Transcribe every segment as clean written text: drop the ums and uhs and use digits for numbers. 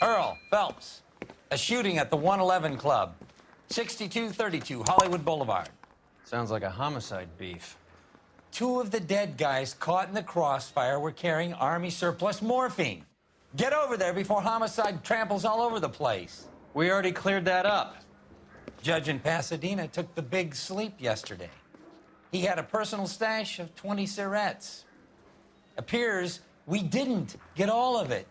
Earl Phelps, a shooting at the 111 Club, 6232 Hollywood Boulevard. Sounds like a homicide beef. Two of the dead guys caught in the crossfire were carrying Army surplus morphine. Get over there before homicide tramples all over the place. We already cleared that up. Judge in Pasadena took the big sleep yesterday. He had a personal stash of 20 cigarettes. Appears we didn't get all of it.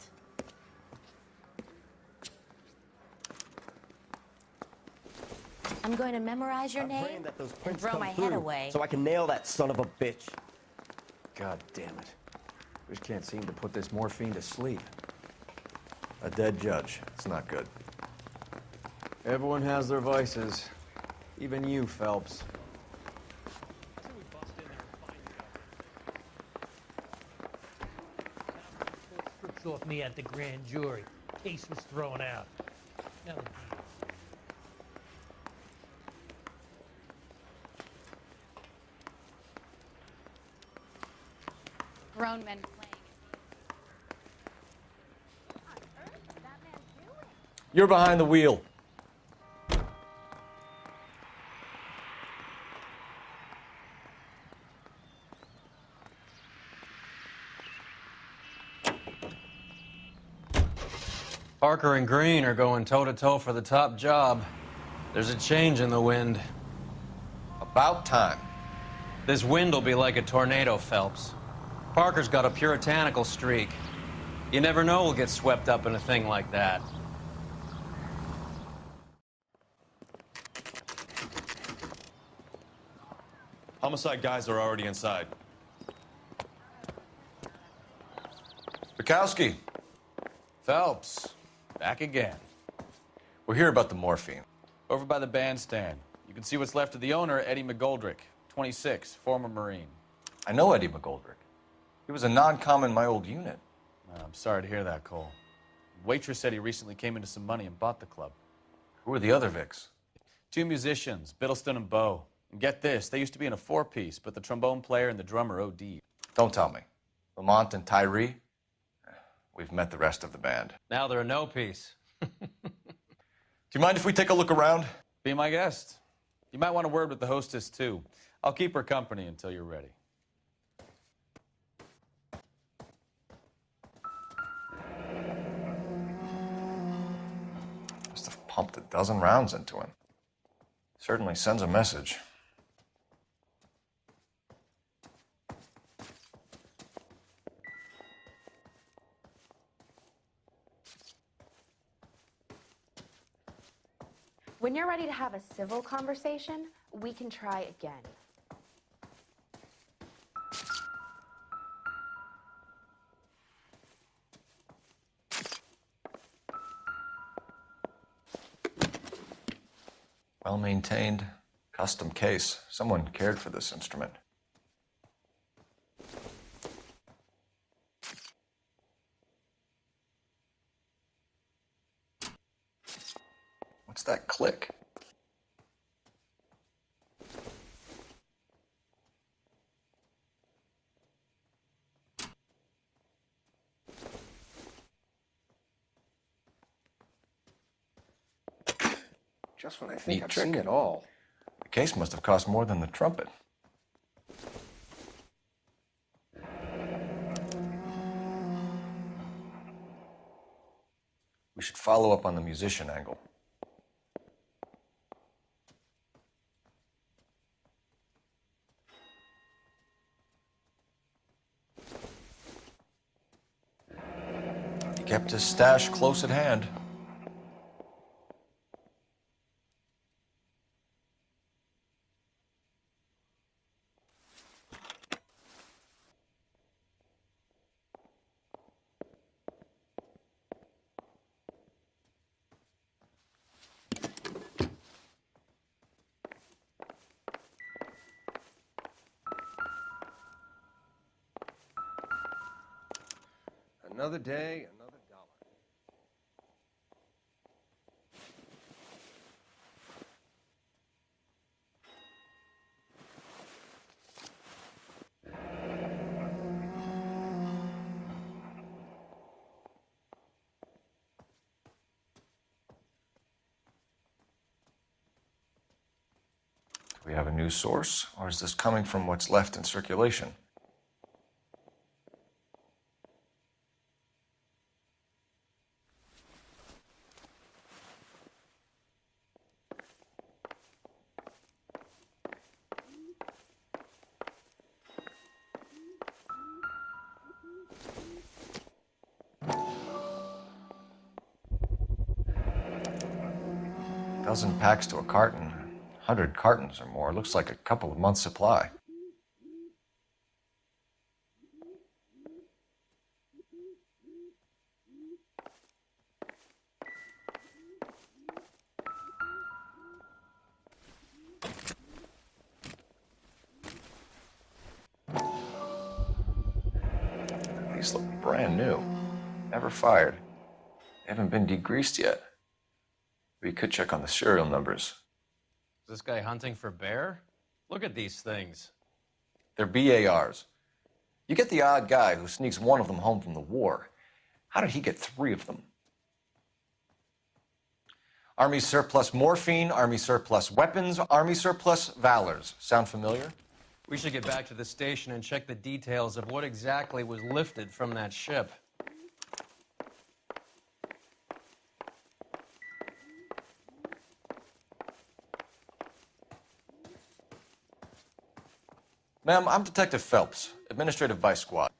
I'm going to memorize your name and throw my head away. So I can nail that son of a bitch. God damn it. We just can't seem to put this morphine to sleep. A dead judge. It's not good. Everyone has their vices. Even you, Phelps. Strips off me at the grand jury. Case was thrown out. Now the deal. Grown men playing. You're behind the wheel. Parker and Green are going toe-to-toe for the top job. There's a change in the wind. About time. This wind will be like a tornado, Phelps. Parker's got a puritanical streak. You never know we'll get swept up in a thing like that. Homicide guys are already inside. Bukowski, Phelps, back again. we're here about the morphine. Over by the bandstand. You can see what's left of the owner, Eddie McGoldrick, 26, former Marine. I know Eddie McGoldrick. He was a non-com in my old unit. I'm sorry to hear that, Cole. Waitress said he recently came into some money and bought the club. Who are the other Vics? Two musicians, Biddleston and Bowe. And get this, they used to be in a four-piece, but the trombone player and the drummer OD'd. Don't tell me. Lamont and Tyree? We've met the rest of the band. Now they're a no-piece. Do you mind if we take a look around? Be my guest. You might want a word with the hostess, too. I'll keep her company until you're ready. Must have pumped a dozen rounds into him. Certainly sends a message. When you're ready to have a civil conversation, we can try again. Well-maintained, custom case. Someone cared for this instrument. What's that click? Just when I think Neat I've trick. seen it all. The case must have cost more than the trumpet. We should follow up on the musician angle. He kept his stash close at hand. Another day, another dollar. Do we have a new source, or is this coming from what's left in circulation? Dozen packs to a carton, 100 cartons or more. Looks like a couple of months' supply. These look brand new. Never fired. They haven't been degreased yet. We could check on the serial numbers. Is this guy hunting for bear? Look at these things. They're BARs. You get the odd guy who sneaks one of them home from the war. How did he get 3 of them? Army surplus morphine, Army surplus weapons, Army surplus valors. Sound familiar? We should get back to the station and check the details of what exactly was lifted from that ship. Ma'am, I'm Detective Phelps, Administrative Vice Squad.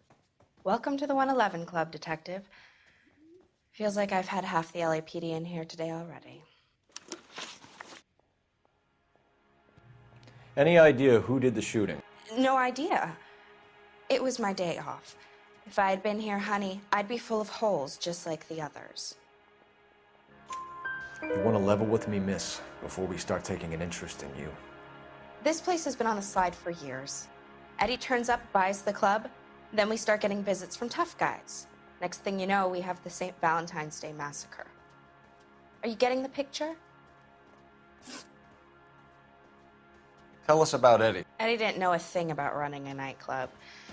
Welcome to the 111 Club, Detective. Feels like I've had half the LAPD in here today already. Any idea who did the shooting? No idea. It was my day off. If I had been here, honey, I'd be full of holes just like the others. You want to level with me, miss, before we start taking an interest in you. This place has been on the slide for years. Eddie turns up, buys the club, then we start getting visits from tough guys. Next thing you know, we have the St. Valentine's Day massacre. Are you getting the picture? Tell us about Eddie. Eddie didn't know a thing about running a nightclub.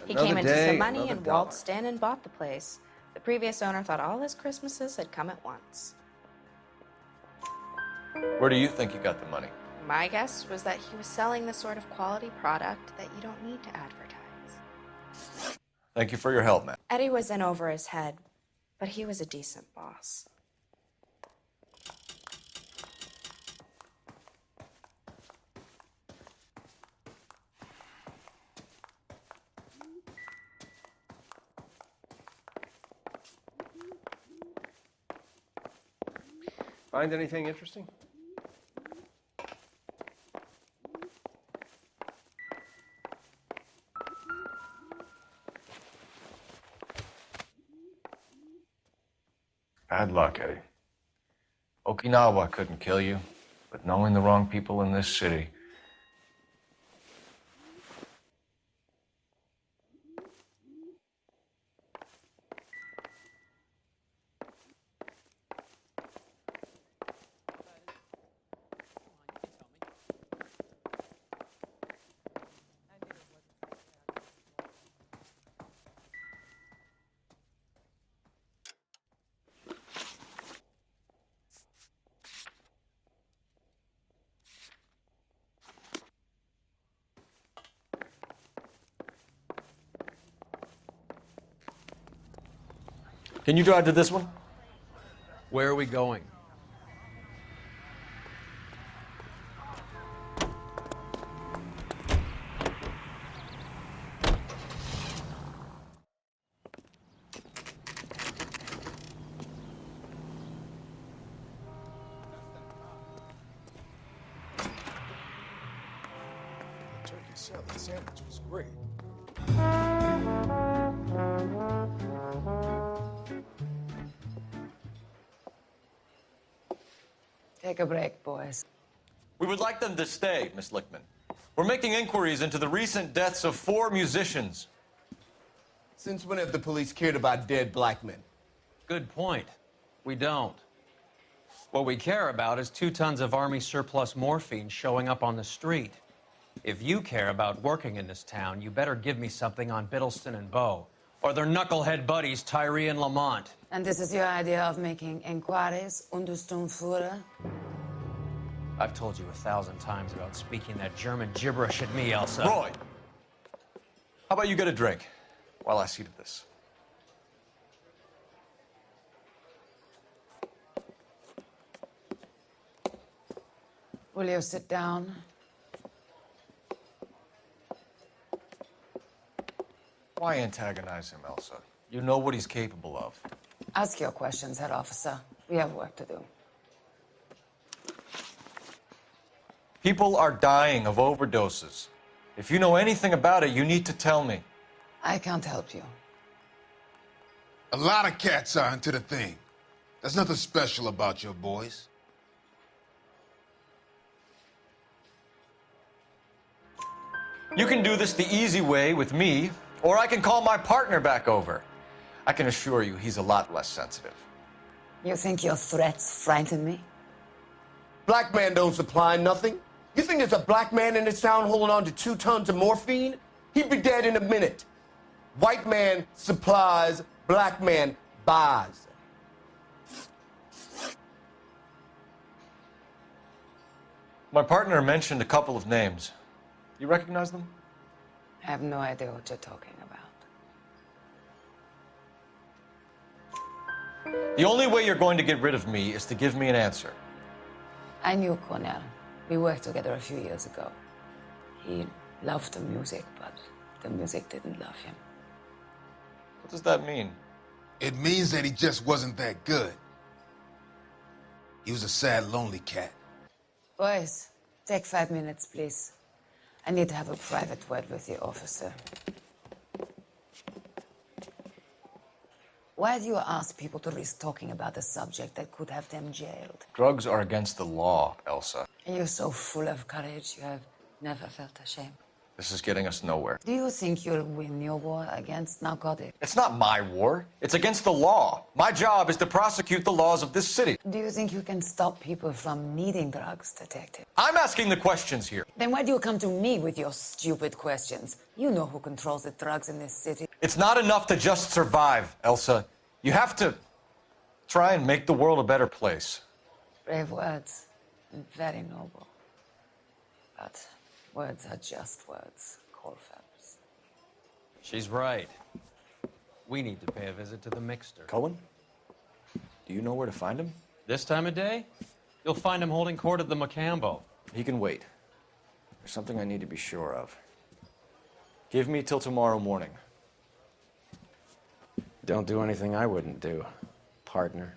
He Another came into day, some money another and dollar. waltzed in and bought the place. The previous owner thought all his Christmases had come at once. Where do you think you got the money? My guess was that he was selling the sort of quality product that you don't need to advertise. Thank you for your help, ma'am. Eddie was in over his head, but he was a decent boss. Find anything interesting? Bad luck, Eddie. Okinawa couldn't kill you, but knowing the wrong people in this city. Can you drive to this one? Where are we going? Turkey salad sandwich was great. Take a break, boys. We would like them to stay, Miss Lichtman. We're making inquiries into the recent deaths of 4 musicians. Since when have the police cared about dead black men? Good point. We don't. What we care about is 2 tons of Army surplus morphine showing up on the street. If you care about working in this town, you better give me something on Biddleston and Bow, or their knucklehead buddies Tyree and Lamont. And this is your idea of making inquiries, Untersturmführer? I've told you 1,000 times about speaking that German gibberish at me, Elsa. Roy! How about you get a drink while I see to this? Will you sit down? Why antagonize him, Elsa? You know what he's capable of. Ask your questions, head officer. We have work to do. People are dying of overdoses. If you know anything about it, you need to tell me. I can't help you. A lot of cats are into the thing. There's nothing special about your boys. You can do this the easy way with me, or I can call my partner back over. I can assure you he's a lot less sensitive. You think your threats frighten me? Black man don't supply nothing. You think there's a black man in this town holding on to 2 tons of morphine? He'd be dead in a minute. White man supplies, black man buys. My partner mentioned a couple of names. You recognize them? I have no idea what you're talking about. The only way you're going to get rid of me is to give me an answer. I knew Cornell. We worked together a few years ago. He loved the music, but the music didn't love him. What does that mean? It means that he just wasn't that good. He was a sad, lonely cat. Boys, take 5 minutes, please. I need to have a private word with the officer. Why do you ask people to risk talking about a subject that could have them jailed? Drugs are against the law, Elsa. You're so full of courage, you have never felt ashamed. This is getting us nowhere. Do you think you'll win your war against narcotics? It's not my war. It's against the law. My job is to prosecute the laws of this city. Do you think you can stop people from needing drugs, Detective? I'm asking the questions here. Then why do you come to me with your stupid questions? You know who controls the drugs in this city. It's not enough to just survive, Elsa. You have to try and make the world a better place. Brave words, and very noble. But words are just words, Colfax. She's right. We need to pay a visit to the Mixter. Cohen? Do you know where to find him? This time of day? You'll find him holding court at the Macambo. He can wait. There's something I need to be sure of. Give me till tomorrow morning. Don't do anything I wouldn't do, partner.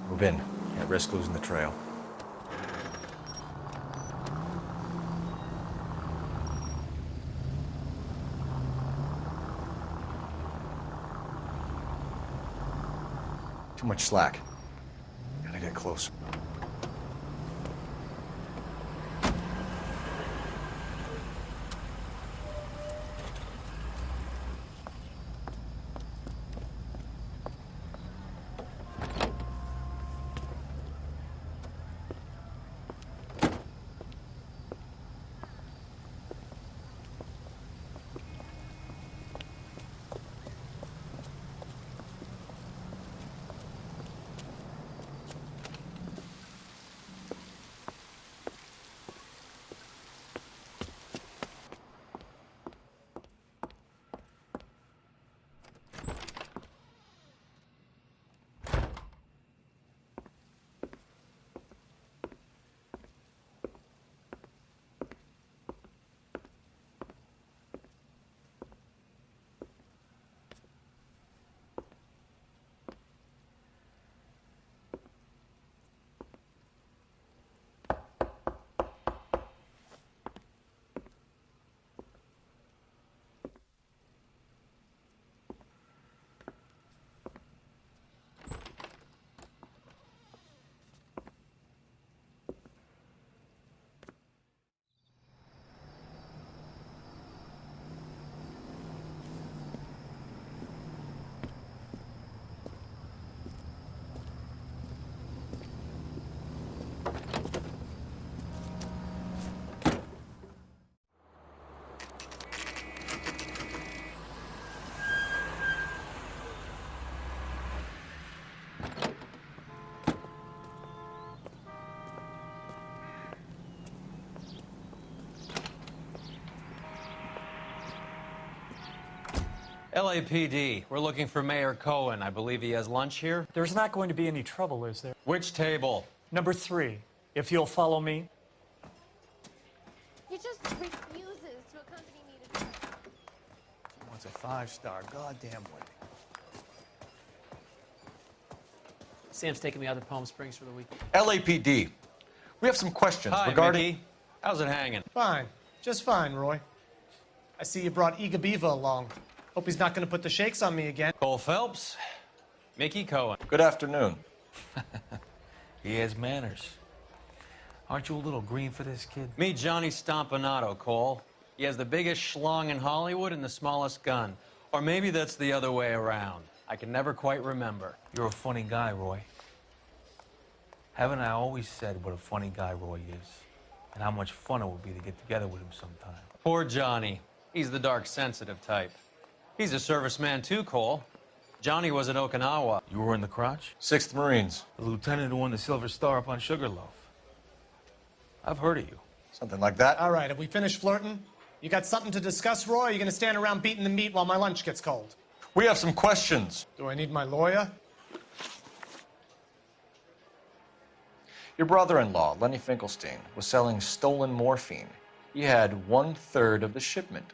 Move in. Can't risk losing the trail. Too much slack. Gotta get closer. LAPD, we're looking for Mayor Cohen. I believe he has lunch here. There's not going to be any trouble, is there? Which table? Number 3, if you'll follow me. He just refuses to accompany me to dinner. He wants a 5-star goddamn wedding. Sam's taking me out to Palm Springs for the weekend. LAPD, we have some questions Hi, regarding... Mickey. How's it hanging? Fine. Just fine, Roy. I see you brought Eager Beaver along. Hope he's not going to put the shakes on me again. Cole Phelps, Mickey Cohen. Good afternoon. He has manners. Aren't you a little green for this kid? Meet Johnny Stompanato, Cole. He has the biggest schlong in Hollywood and the smallest gun. Or maybe that's the other way around. I can never quite remember. You're a funny guy, Roy. Haven't I always said what a funny guy Roy is? And how much fun it would be to get together with him sometime. Poor Johnny. He's the dark, sensitive type. He's a serviceman too, Cole. Johnny was in Okinawa. You were in the crotch? 6th Marines. The lieutenant who won the Silver Star up on Sugarloaf. I've heard of you. Something like that. All right, have we finished flirting? You got something to discuss, Roy, or are you going to stand around beating the meat while my lunch gets cold? We have some questions. Do I need my lawyer? Your brother-in-law, Lenny Finkelstein, was selling stolen morphine. He had 1/3 of the shipment.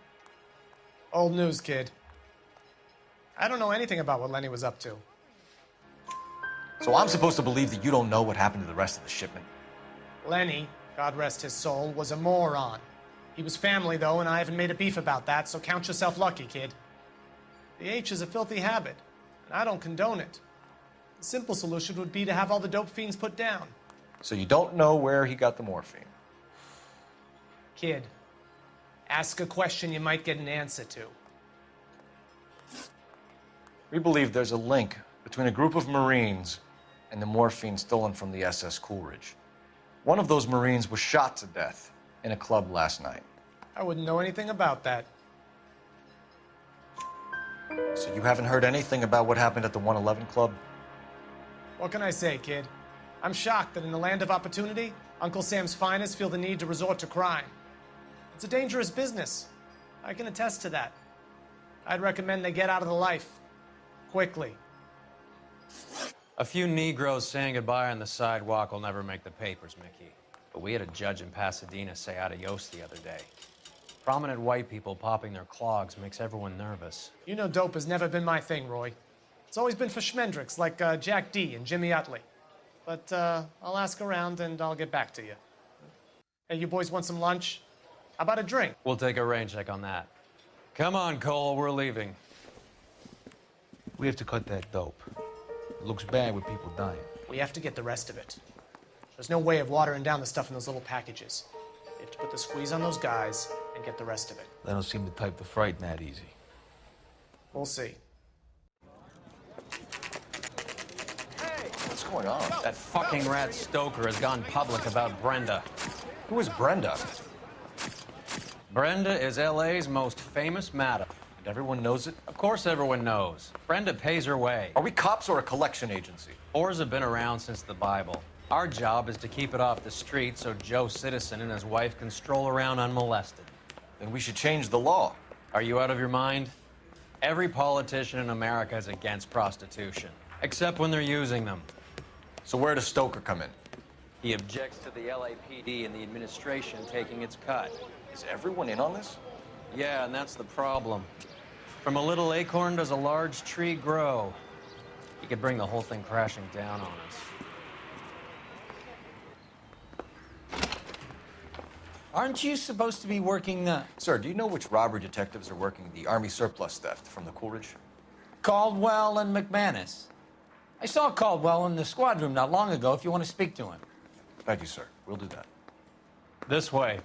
Old news, kid. I don't know anything about what Lenny was up to. So I'm supposed to believe that you don't know what happened to the rest of the shipment? Lenny, God rest his soul, was a moron. He was family, though, and I haven't made a beef about that, so count yourself lucky, kid. The H is a filthy habit, and I don't condone it. The simple solution would be to have all the dope fiends put down. So you don't know where he got the morphine? Kid, ask a question you might get an answer to. We believe there's a link between a group of Marines and the morphine stolen from the SS Coolidge. One of those Marines was shot to death in a club last night. I wouldn't know anything about that. So you haven't heard anything about what happened at the 111 Club? What can I say, kid? I'm shocked that in the land of opportunity, Uncle Sam's finest feel the need to resort to crime. It's a dangerous business. I can attest to that. I'd recommend they get out of the life. Quickly. A few Negroes saying goodbye on the sidewalk will never make the papers, Mickey. But we had a judge in Pasadena say adios the other day. Prominent white people popping their clogs makes everyone nervous. You know dope has never been my thing, Roy. It's always been for schmendricks like Jack D. and Jimmy Utley. But I'll ask around and I'll get back to you. Hey, you boys want some lunch? How about a drink? We'll take a rain check on that. Come on, Cole, we're leaving. We have to cut that dope. Looks bad with people dying. We have to get the rest of it. There's no way of watering down the stuff in those little packages. We have to put the squeeze on those guys and get the rest of it. They don't seem the type to frighten that easy. We'll see. What's going on? That fucking rat Stoker has gone public about Brenda. Who is Brenda? Brenda is LA's most famous madam. And everyone knows it? Of course everyone knows. Brenda pays her way. Are we cops or a collection agency? Whores have been around since the Bible. Our job is to keep it off the street so Joe Citizen and his wife can stroll around unmolested. Then we should change the law. Are you out of your mind? Every politician in America is against prostitution, except when they're using them. So where does Stoker come in? He objects to the LAPD and the administration taking its cut. Is everyone in on this? Yeah, and that's the problem. From a little acorn does a large tree grow. He could bring the whole thing crashing down on us. Aren't you supposed to be working the... Sir, do you know which robbery detectives are working the Army surplus theft from the Coolidge? Caldwell and McManus. I saw Caldwell in the squad room not long ago if you want to speak to him. Thank you, sir. We'll do that. This way.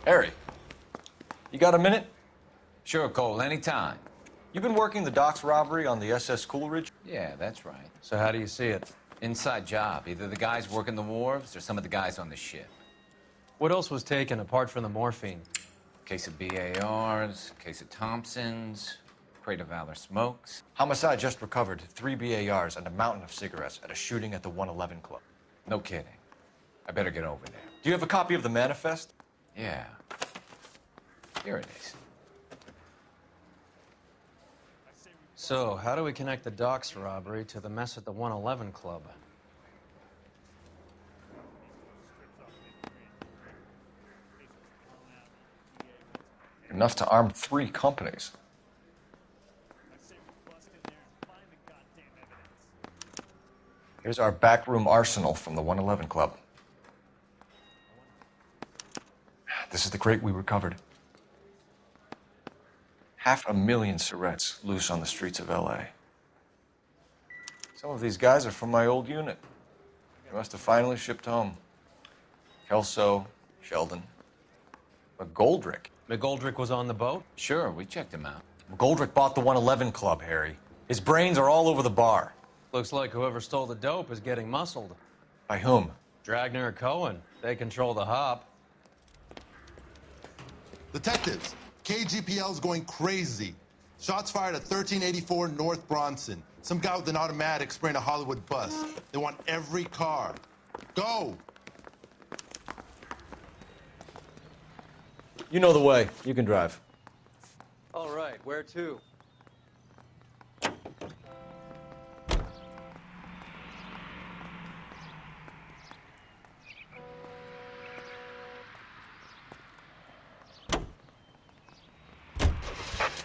Harry, you got a minute? Sure, Cole, anytime. You've been working the docks robbery on the SS Coolidge? Yeah, that's right. So how do you see it? Inside job. Either the guys working the wharves or some of the guys on the ship. What else was taken apart from the morphine? Case of BARs, case of Thompsons, crate of Valor smokes. Homicide just recovered 3 BARs and a mountain of cigarettes at a shooting at the 111 Club. No kidding. I better get over there. Do you have a copy of the Manifeste? Yeah. Here it is. So, how do we connect the docks robbery to the mess at the 111 Club? Enough to arm 3 companies. Here's our backroom arsenal from the 111 Club. This is the crate we recovered. 500,000 cigarettes loose on the streets of LA. Some of these guys are from my old unit. They must have finally shipped home. Kelso, Sheldon, McGoldrick. McGoldrick was on the boat? Sure, we checked him out. McGoldrick bought the 111 Club, Harry. His brains are all over the bar. Looks like whoever stole the dope is getting muscled. By whom? Dragner or Cohen. They control the hop. Detectives, KGPL's going crazy. Shots fired at 1384 North Bronson. Some guy with an automatic spraying a Hollywood bus. They want every car. Go! You know the way. You can drive. All right, where to?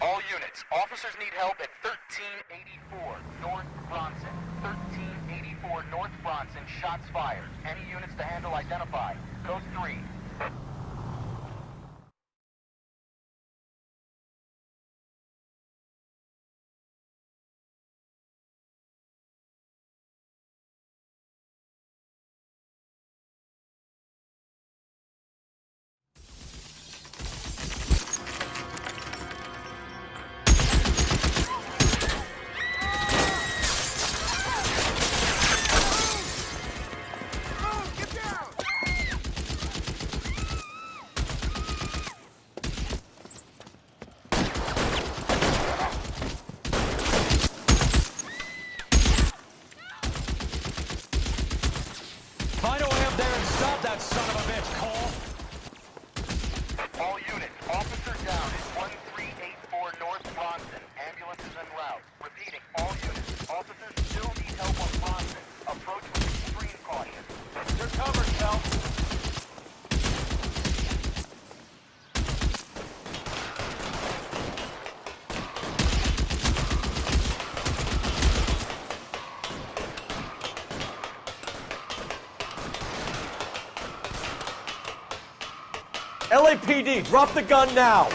All units, officers need help at 1384 North Bronson. 1384 North Bronson, shots fired. Any units to handle identify. Code 3. Find a way up there and stop that son of a bitch, Cole! All units, officer down at 1384 North Bronson. Ambulance is en route. Repeating, all units, officers still need help on Bronson. Approach with extreme caution. You're covered, Kel. LAPD, drop the gun now!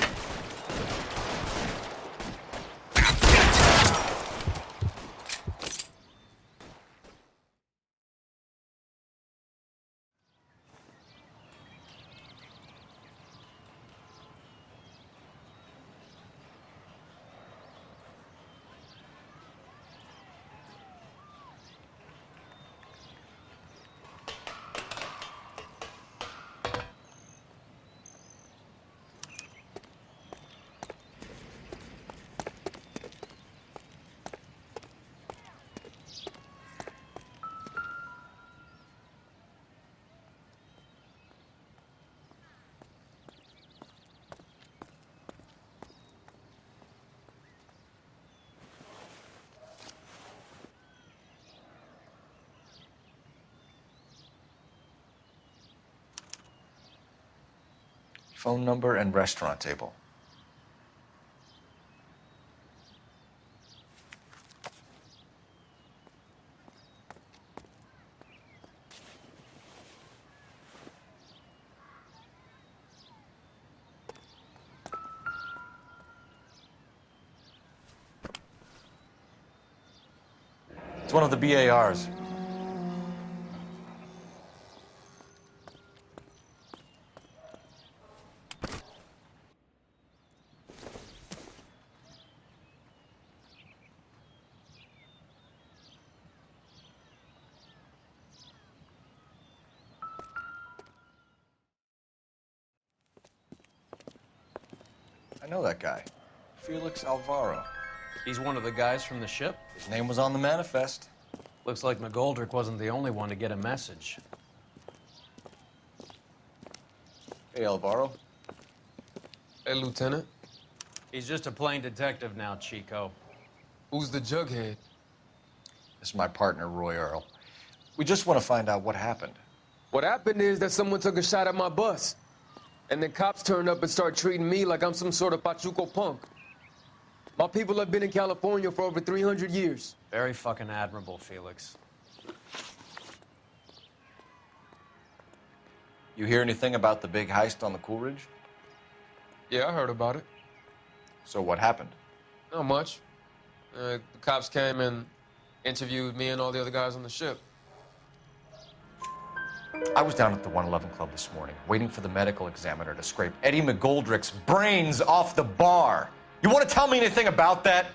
Phone number and restaurant table. It's one of the BARs. I know that guy. Felix Alvaro. He's one of the guys from the ship? His name was on the manifest. Looks like McGoldrick wasn't the only one to get a message. Hey, Alvaro. Hey, Lieutenant. He's just a plain detective now, Chico. Who's the jughead? This is my partner, Roy Earl. We just want to find out what happened. What happened is that someone took a shot at my bus. And then cops turned up and started treating me like I'm some sort of Pachuco punk. My people have been in California for over 300 years. Very fucking admirable, Felix. You hear anything about the big heist on the Coolidge? Yeah, I heard about it. So what happened? Not much. The cops came and interviewed me and all the other guys on the ship. I was down at the 111 Club this morning, waiting for the medical examiner to scrape Eddie McGoldrick's brains off the bar. You want to tell me anything about that?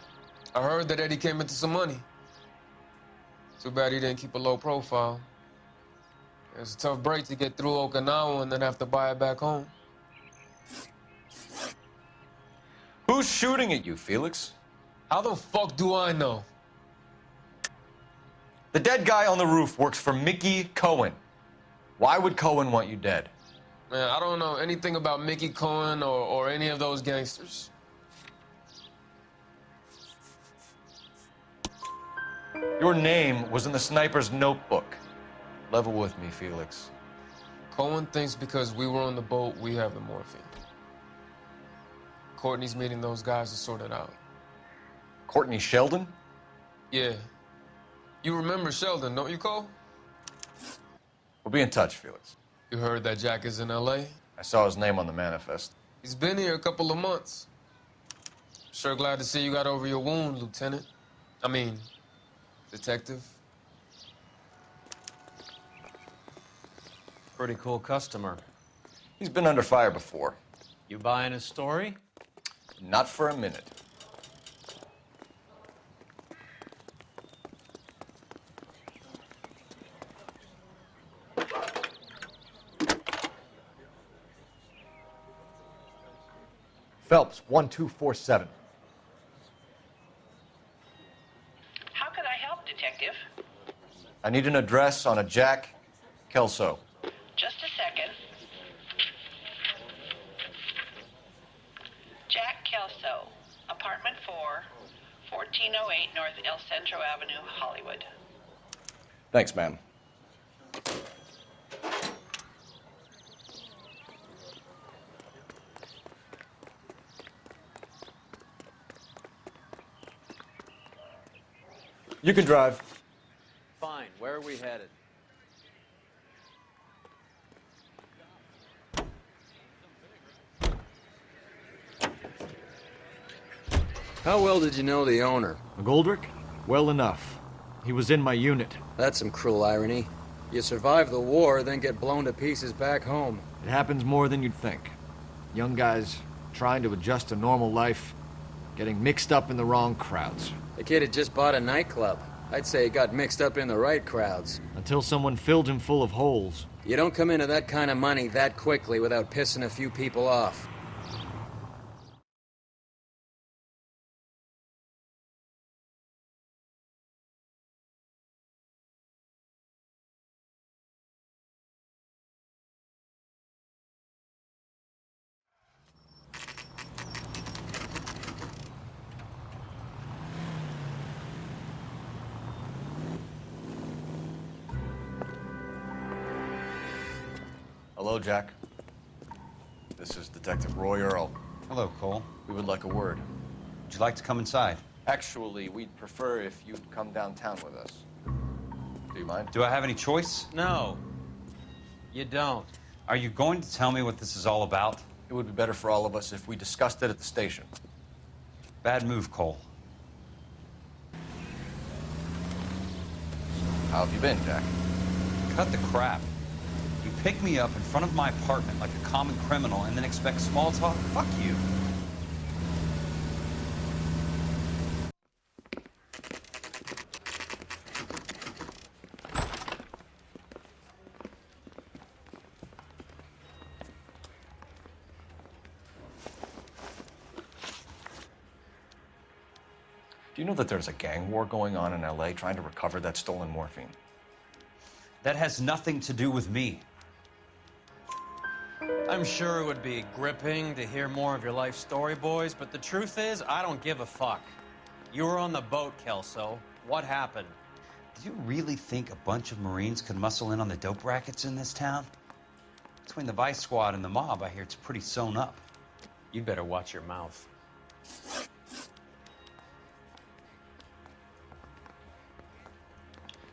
I heard that Eddie came into some money. Too bad he didn't keep a low profile. It's a tough break to get through Okinawa and then have to buy it back home. Who's shooting at you, Felix? How the fuck do I know? The dead guy on the roof works for Mickey Cohen. Why would Cohen want you dead? Man, I don't know anything about Mickey Cohen or any of those gangsters. Your name was in the sniper's notebook. Level with me, Felix. Cohen thinks because we were on the boat, we have the morphine. Courtney's meeting those guys to sort it out. Courtney Sheldon? Yeah. You remember Sheldon, don't you, Cole? We'll be in touch, Felix. You heard that Jack is in L.A.? I saw his name on the manifest. He's been here a couple of months. Sure glad to see you got over your wound, Lieutenant. I mean, Detective. Pretty cool customer. He's been under fire before. You buying his story? Not for a minute. Phelps, 1247. How can I help, Detective? I need an address on a Jack Kelso. Just a second. Jack Kelso, apartment 4, 1408 North El Centro Avenue, Hollywood. Thanks, ma'am. You can drive. Fine. Where are we headed? How well did you know the owner? McGoldrick? Well enough. He was in my unit. That's some cruel irony. You survive the war, then get blown to pieces back home. It happens more than you'd think. Young guys trying to adjust to normal life, getting mixed up in the wrong crowds. The kid had just bought a nightclub. I'd say he got mixed up in the right crowds. Until someone filled him full of holes. You don't come into that kind of money that quickly without pissing a few people off. Hello, Jack. This is Detective Roy Earl. Hello, Cole. We would like a word. Would you like to come inside? Actually, we'd prefer if you'd come downtown with us. Do you mind? Do I have any choice? No. You don't. Are you going to tell me what this is all about? It would be better for all of us if we discussed it at the station. Bad move, Cole. How have you been, Jack? Cut the crap. You pick me up in front of my apartment like a common criminal and then expect small talk? Fuck you. Do you know that there's a gang war going on in LA trying to recover that stolen morphine? That has nothing to do with me. I'm sure it would be gripping to hear more of your life story, boys, but the truth is, I don't give a fuck. You were on the boat, Kelso. What happened? Do you really think a bunch of Marines could muscle in on the dope rackets in this town? Between the Vice Squad and the mob, I hear it's pretty sewn up. You'd better watch your mouth.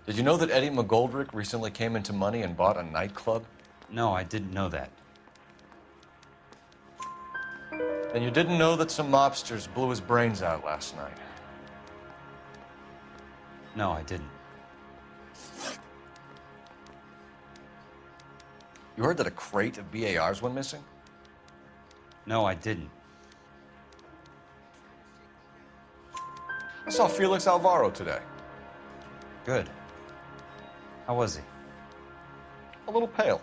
Did you know that Eddie McGoldrick recently came into money and bought a nightclub? No, I didn't know that. And you didn't know that some mobsters blew his brains out last night? No, I didn't. You heard that a crate of BARs went missing? No, I didn't. I saw Felix Alvaro today. Good. How was he? A little pale.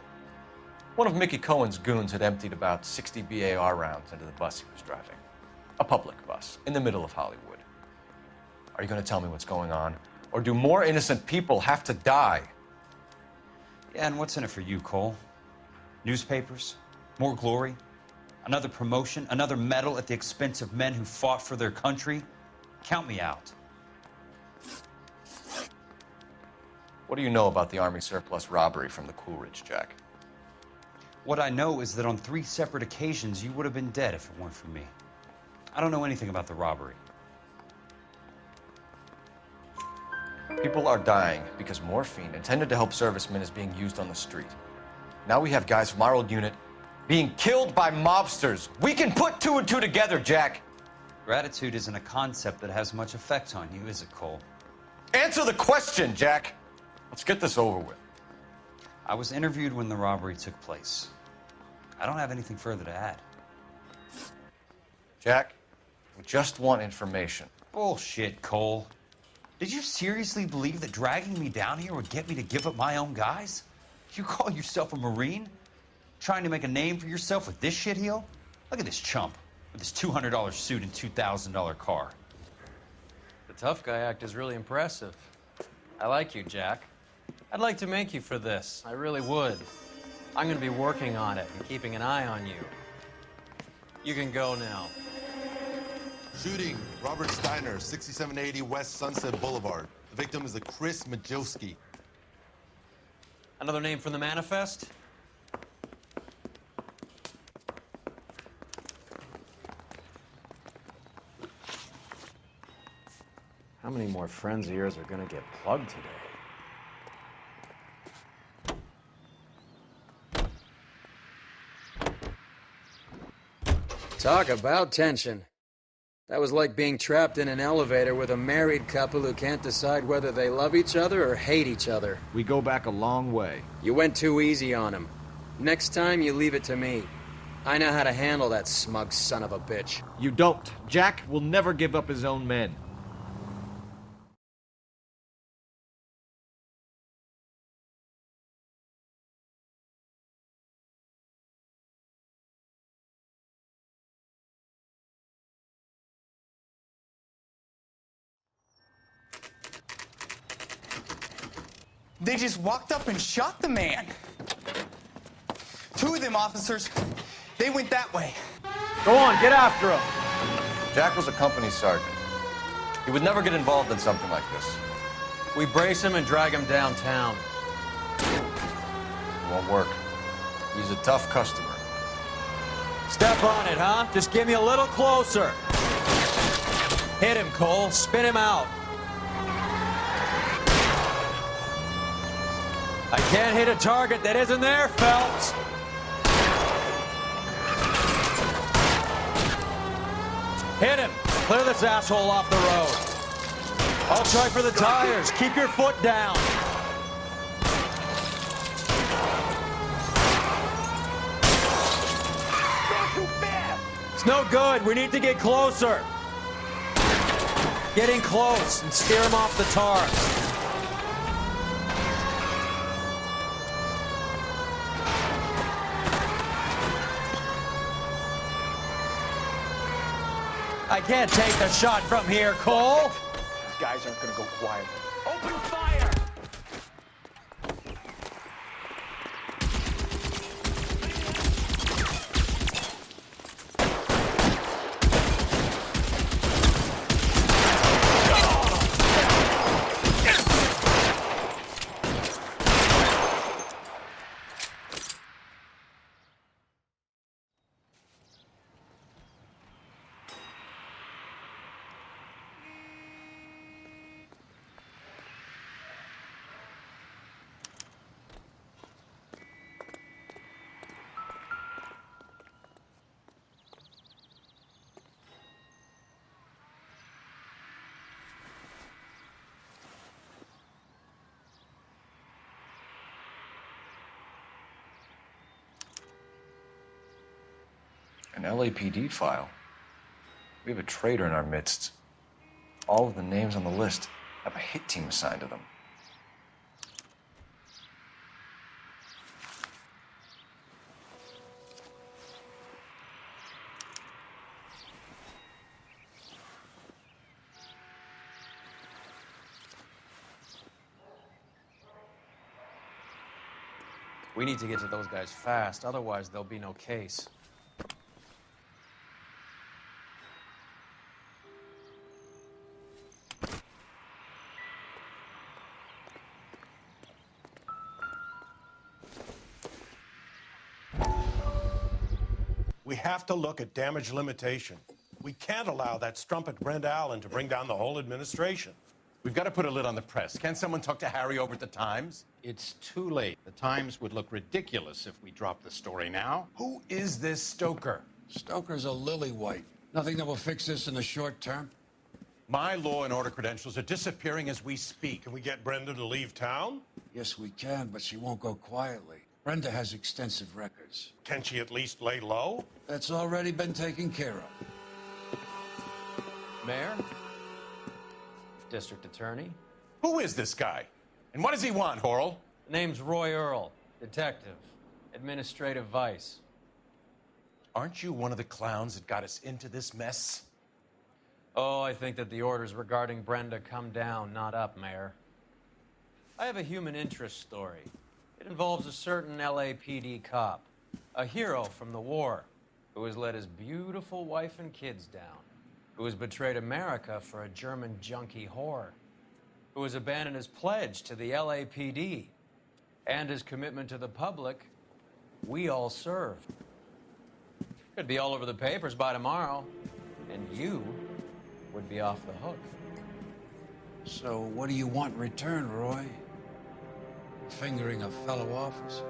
One of Mickey Cohen's goons had emptied about 60 BAR rounds into the bus he was driving. A public bus, in the middle of Hollywood. Are you going to tell me what's going on? Or do more innocent people have to die? Yeah, and what's in it for you, Cole? Newspapers? More glory? Another promotion? Another medal at the expense of men who fought for their country? Count me out. What do you know about the Army surplus robbery from the Coolidge, Jack? What I know is that on 3 separate occasions, you would have been dead if it weren't for me. I don't know anything about the robbery. People are dying because morphine intended to help servicemen is being used on the street. Now we have guys from our old unit being killed by mobsters. We can put 2 and 2 together, Jack. Gratitude isn't a concept that has much effect on you, is it, Cole? Answer the question, Jack. Let's get this over with. I was interviewed when the robbery took place. I don't have anything further to add. Jack, we just want information. Bullshit, Cole. Did you seriously believe that dragging me down here would get me to give up my own guys? You call yourself a Marine? Trying to make a name for yourself with this shitheel? Look at this chump with his $200 suit and $2,000 car. The tough guy act is really impressive. I like you, Jack. I'd like to make you for this. I really would. I'm going to be working on it and keeping an eye on you. You can go now. Shooting, Robert Steiner, 6780 West Sunset Boulevard. The victim is a Chris Majowski. Another name from the Manifeste? How many more friends of yours are gonna get plugged today? Talk about tension. That was like being trapped in an elevator with a married couple who can't decide whether they love each other or hate each other. We go back a long way. You went too easy on him. Next time, you leave it to me. I know how to handle that smug son of a bitch. You don't. Jack will never give up his own men. They just walked up and shot the man. Two of them officers, they went that way. Go on, get after him. Jack was a company sergeant. He would never get involved in something like this. We brace him and drag him downtown. It won't work. He's a tough customer. Step on it, huh? Just get me a little closer. Hit him, Cole. Spin him out. I can't hit a target that isn't there, Phelps. Hit him. Clear this asshole off the road. I'll try for the tires. Keep your foot down. It's no good. We need to get closer. Getting close and steer him off the tar. I can't take the shot from here, Cole. These guys aren't gonna go quiet. Open fire! An LAPD file. We have a traitor in our midst. All of the names on the list have a hit team assigned to them. We need to get to those guys fast, otherwise there'll be no case. We have to look at damage limitation. We can't allow that strumpet Brent Allen to bring down the whole administration. We've got to put a lid on the press. Can't someone talk to Harry over at the Times? It's too late. The Times would look ridiculous if we dropped the story now. Who is this Stoker? Stoker's a lily-white. Nothing that will fix this in the short term. My law and order credentials are disappearing as we speak. Can we get Brenda to leave town? Yes, we can, but she won't go quietly. Brenda has extensive records. Can she at least lay low? That's already been taken care of. Mayor? District Attorney? Who is this guy? And what does he want, Horrell? Name's Roy Earl, detective, administrative vice. Aren't you one of the clowns that got us into this mess? Oh, I think that the orders regarding Brenda come down, not up, Mayor. I have a human interest story. It involves a certain LAPD cop, a hero from the war, who has let his beautiful wife and kids down, who has betrayed America for a German junkie whore, who has abandoned his pledge to the LAPD and his commitment to the public we all serve. Could be all over the papers by tomorrow, and you would be off the hook. So what do you want in return, Roy? Fingering a fellow officer?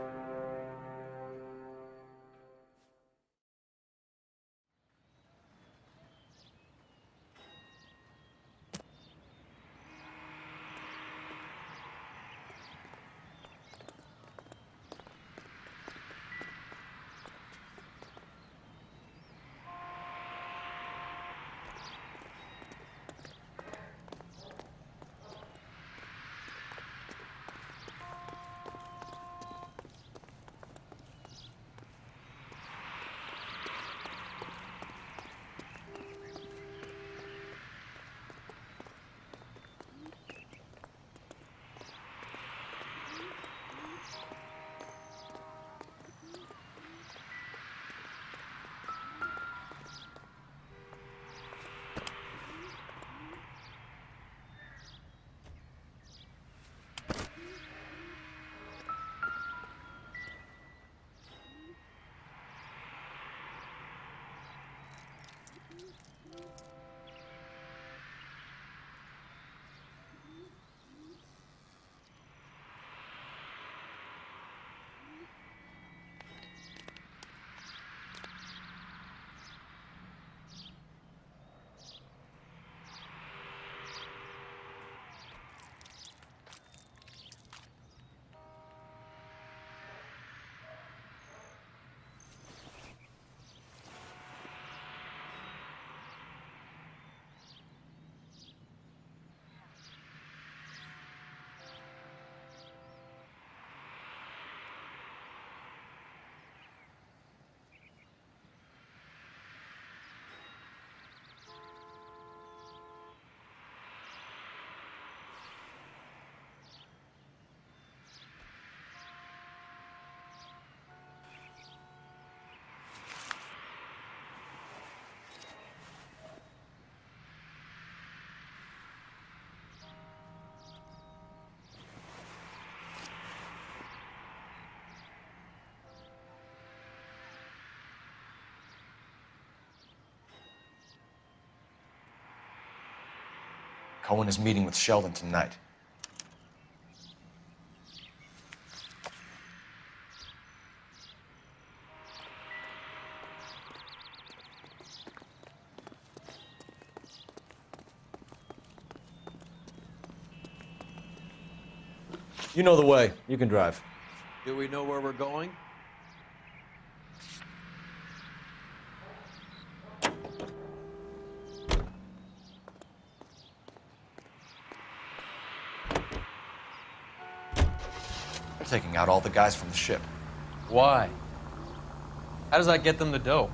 Cohen is meeting with Sheldon tonight. You know the way. You can drive. Do we know where we're going? They're taking out all the guys from the ship. Why? How does that get them the dope?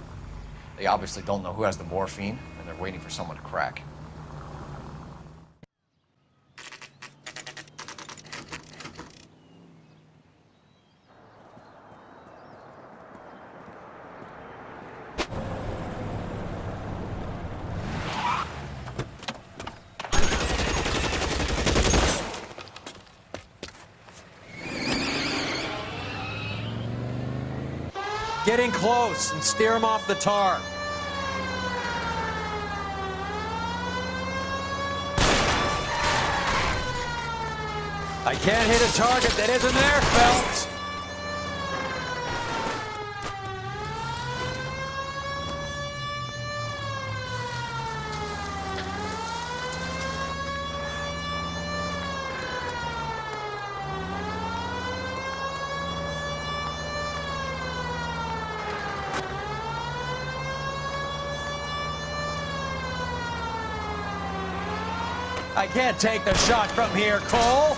They obviously don't know who has the morphine, and they're waiting for someone to crack. Get in close and steer them off the tar. I can't hit a target that isn't there, Phelps. I can't take the shot from here, Cole.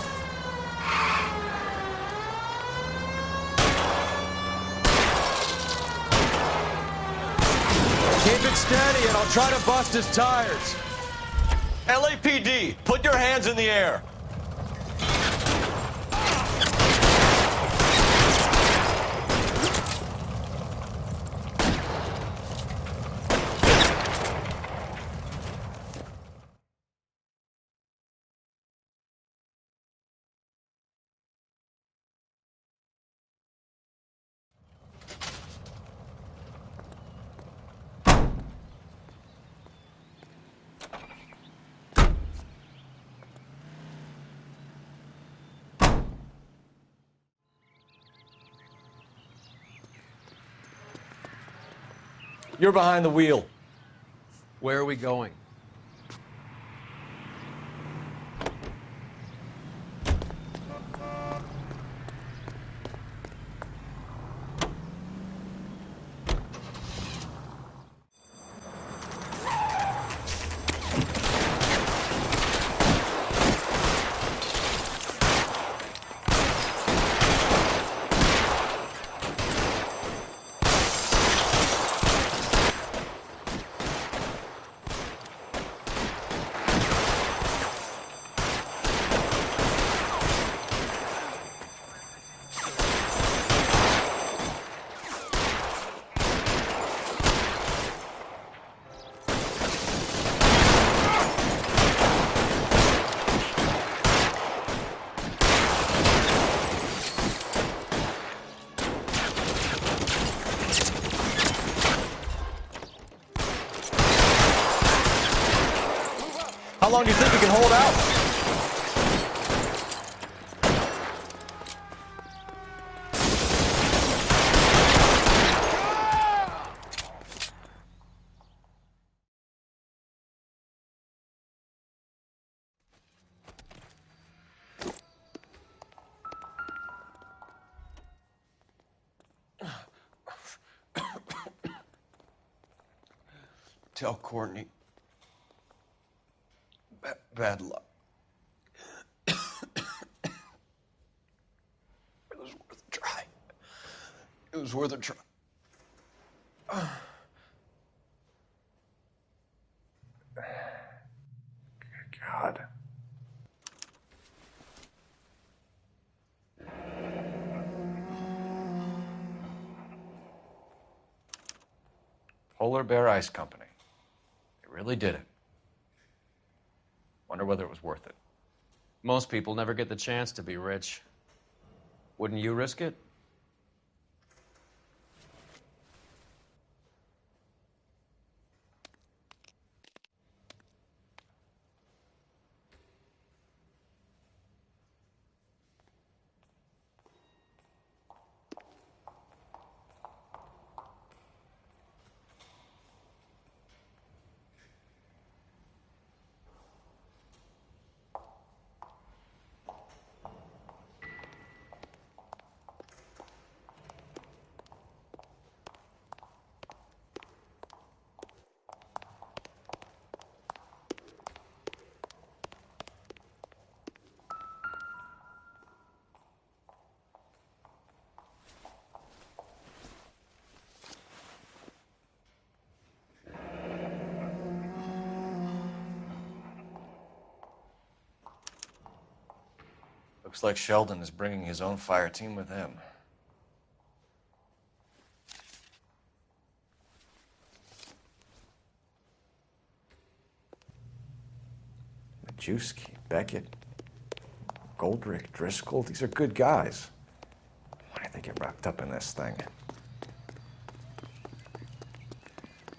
Keep it steady and I'll try to bust his tires. LAPD, put your hands in the air. You're behind the wheel. Where are we going? How long do you think you can hold out? Tell Courtney. Bad luck. It was worth a try. It was worth a try. God. Polar Bear Ice Company. They really did it. Wonder whether it was worth it. Most people never get the chance to be rich. Wouldn't you risk it? Looks like Sheldon is bringing his own fire team with him. Majewski, Beckett, Goldrick, Driscoll, these are good guys. Why did they get wrapped up in this thing?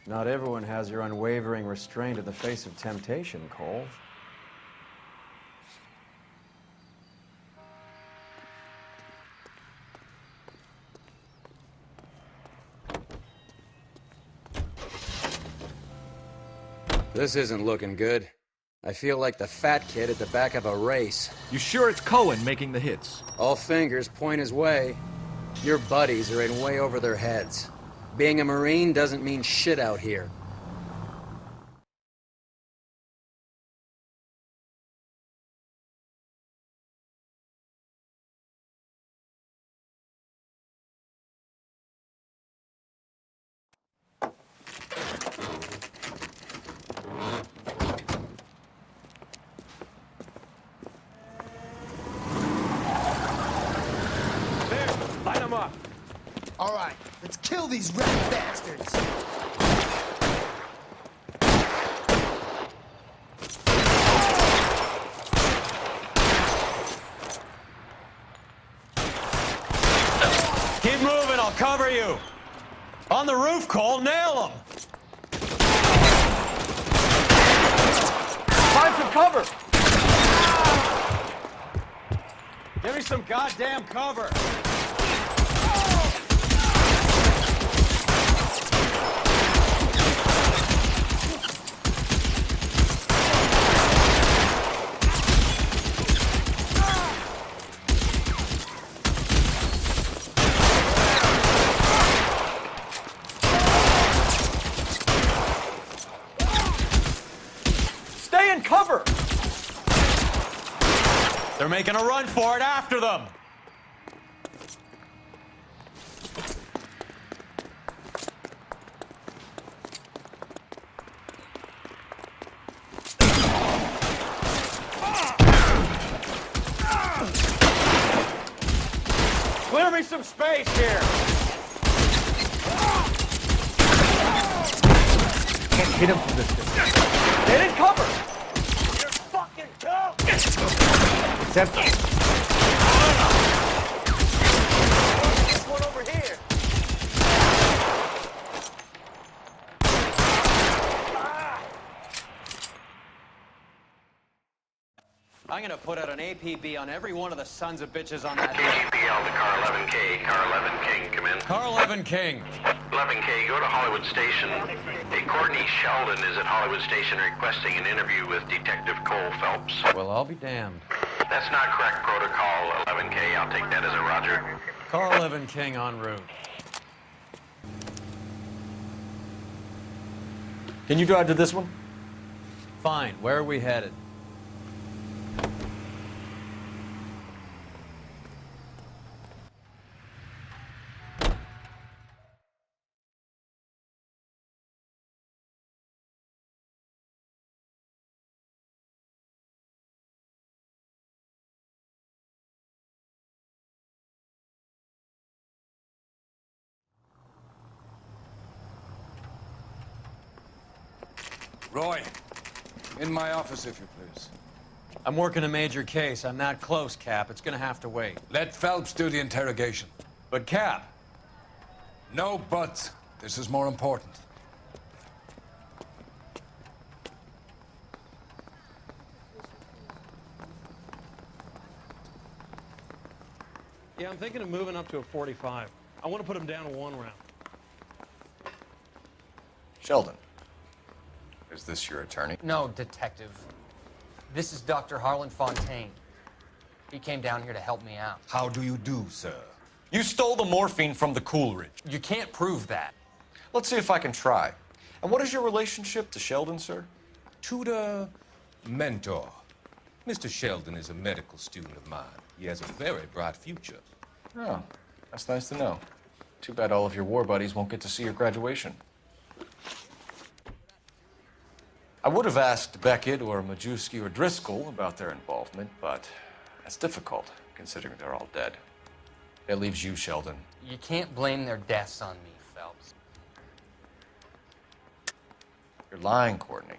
Not everyone has your unwavering restraint in the face of temptation, Cole. This isn't looking good. I feel like the fat kid at the back of a race. You sure it's Cohen making the hits? All fingers point his way. Your buddies are in way over their heads. Being a Marine doesn't mean shit out here. Light them up. All right, let's kill these red bastards. Keep moving, I'll cover you. On the roof, Cole, nail him. Find some cover. Give me some goddamn cover. Stay in cover. They're making a run for it after them. Clear me some space here. Can't hit him from this distance. Get in cover. You're fucking cool. It's empty. This one over here. I'm gonna put out an APB on every one of the sons of bitches on that. KGPL to car 11K. Car 11 King, come in. Car 11 King. 11K, go to Hollywood Station. Hey, Courtney Sheldon is at Hollywood Station requesting an interview with Detective Cole Phelps. Well, I'll be damned. That's not correct protocol, 11K. I'll take that as a roger. Car 11 King en route. Can you drive to this one? Fine, where are we headed? Roy, in my office, if you please. I'm working a major case. I'm not close, Cap. It's gonna have to wait. Let Phelps do the interrogation. But, Cap. No buts. This is more important. Yeah, I'm thinking of moving up to a 45. I want to put him down to 1 round. Sheldon. Is this your attorney? No, detective. This is Dr. Harlan Fontaine. He came down here to help me out. How do you do, sir? You stole the morphine from the Coolidge. You can't prove that. Let's see if I can try. And what is your relationship to Sheldon, sir? Tutor, mentor. Mr. Sheldon is a medical student of mine. He has a very bright future. Oh, that's nice to know. Too bad all of your war buddies won't get to see your graduation. I would have asked Beckett or Majewski or Driscoll about their involvement, but that's difficult. considering they're all dead. It leaves you, Sheldon. You can't blame their deaths on me, Phelps. You're lying, Courtney.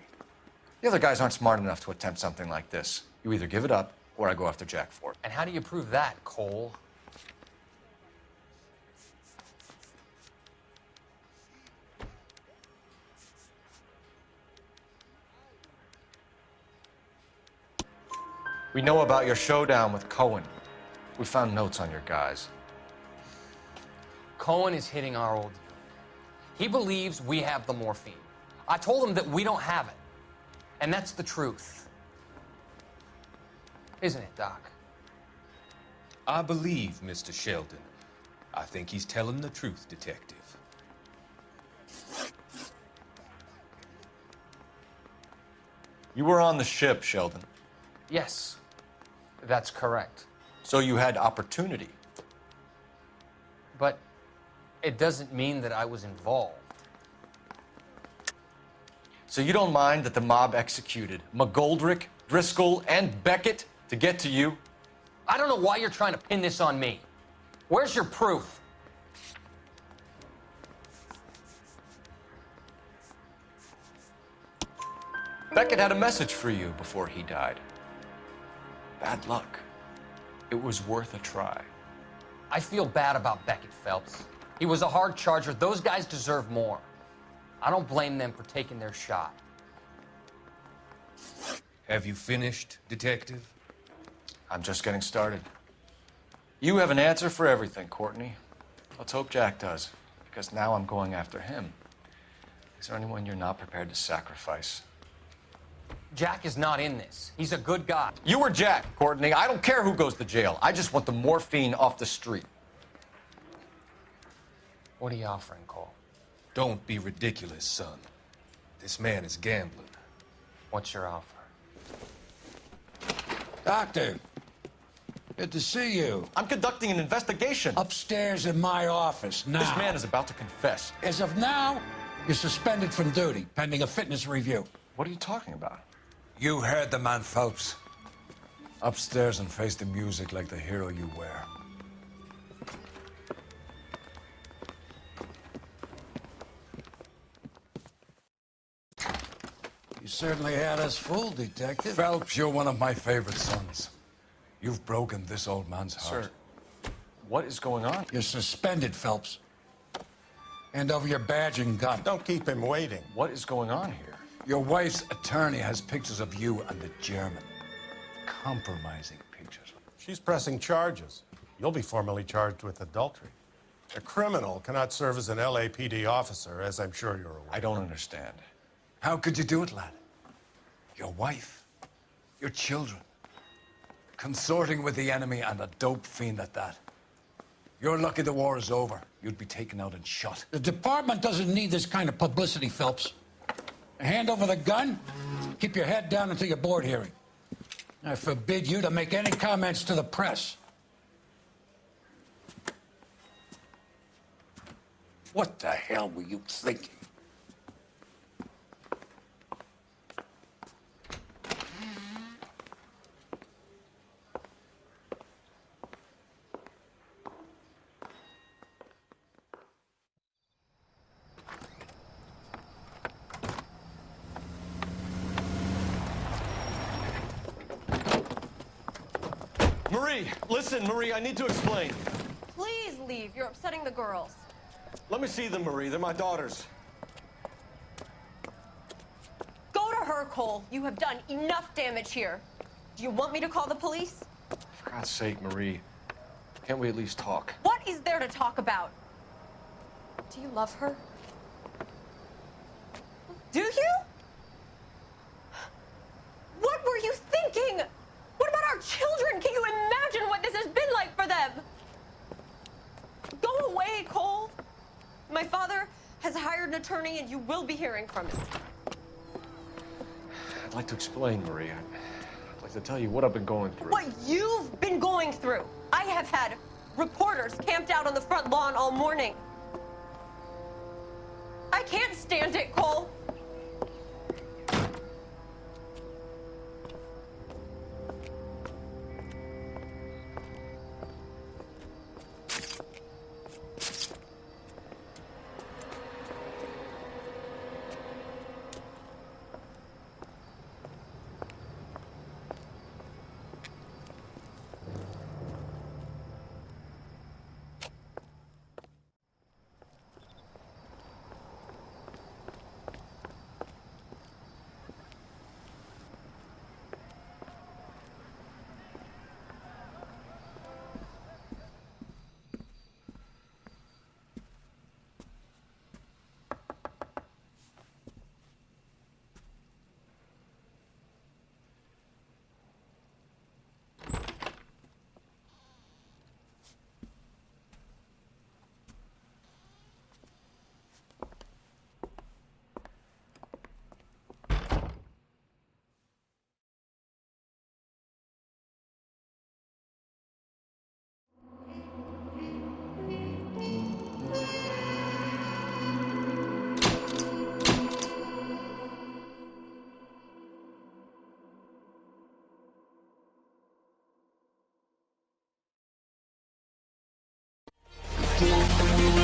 The other guys aren't smart enough to attempt something like this. You either give it up, or I go after Jack for it. And how do you prove that, Cole? We know about your showdown with Cohen. We found notes on your guys. Cohen is hitting our old unit. He believes we have the morphine. I told him that we don't have it. And that's the truth. Isn't it, Doc? I believe Mr. Sheldon. I think he's telling the truth, Detective. You were on the ship, Sheldon. Yes, that's correct. So you had opportunity. But it doesn't mean that I was involved. So you don't mind that the mob executed McGoldrick, Driscoll, and Beckett to get to you? I don't know why you're trying to pin this on me. Where's your proof? Beckett had a message for you before he died. Bad luck. It was worth a try. I feel bad about Beckett, Phelps. He was a hard charger. Those guys deserve more. I don't blame them for taking their shot. Have you finished, Detective? I'm just getting started. You have an answer for everything, Courtney. Let's hope Jack does, because now I'm going after him. Is there anyone you're not prepared to sacrifice? Jack is not in this. He's a good guy. You or Jack, Courtney. I don't care who goes to jail. I just want the morphine off the street. What are you offering, Cole? Don't be ridiculous, son. This man is gambling. What's your offer? Doctor, good to see you. I'm conducting an investigation. Upstairs in my office, now. This man is about to confess. As of now, you're suspended from duty, pending a fitness review. What are you talking about? You heard the man, Phelps. Upstairs and face the music like the hero you were. You certainly had us fooled, Detective. Phelps, you're one of my favorite sons. You've broken this old man's heart. Sir, what is going on? You're suspended, Phelps. Hand over your badge and gun. Don't keep him waiting. What is going on here? Your wife's attorney has pictures of you and the German. Compromising pictures. She's pressing charges. You'll be formally charged with adultery. A criminal cannot serve as an LAPD officer, as I'm sure you're aware. I don't understand. How could you do it, lad? Your wife, your children, consorting with the enemy and a dope fiend at that. You're lucky the war is over. You'd be taken out and shot. The department doesn't need this kind of publicity, Phelps. Hand over the gun, keep your head down until your board hearing. I forbid you to make any comments to the press. What the hell were you thinking? Marie, listen, Marie, I need to explain. Please leave. You're upsetting the girls. Let me see them, Marie. They're my daughters. Go to her, Cole. You have done enough damage here. Do you want me to call the police? For God's sake, Marie, can't we at least talk? What is there to talk about? Do you love her? Do you? What were you thinking? What about our children? Can you imagine what this has been like for them? Go away, Cole. My father has hired an attorney, and you will be hearing from him. I'd like to explain, Marie. I'd like to tell you what I've been going through. What you've been going through. I have had reporters camped out on the front lawn all morning. I can't stand it, Cole. Code.